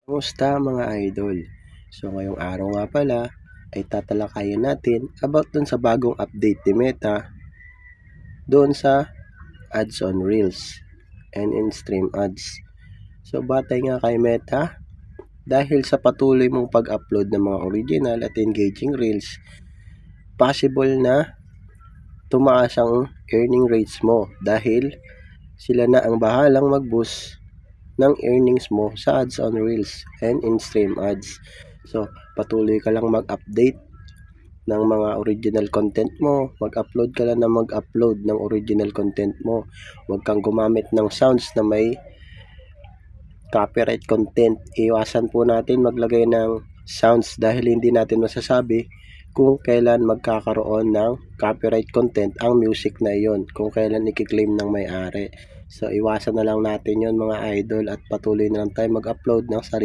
Kumusta mga idol? So ngayong araw nga pala ay tatalakayin natin about dun sa bagong update ni Meta doon sa ads on Reels and in-stream ads. So batay nga kay Meta, dahil sa patuloy mong pag-upload ng mga original at engaging Reels, possible na tumaas ang earning rates mo dahil sila na ang bahalang mag-boost ng earnings mo sa ads on Reels and in-stream ads. So, patuloy ka lang mag-update ng mga original content mo. Mag-upload ka lang na mag-upload ng original content mo. Huwag kang gumamit ng sounds na may copyright content. Iwasan po natin maglagay ng sounds dahil hindi natin masasabi kung kailan magkakaroon ng copyright content ang music na iyon, kung kailan i-claim ng may-ari. So, iwasan na lang natin yon mga idol at patuloy na lang tayo mag-upload ng sarili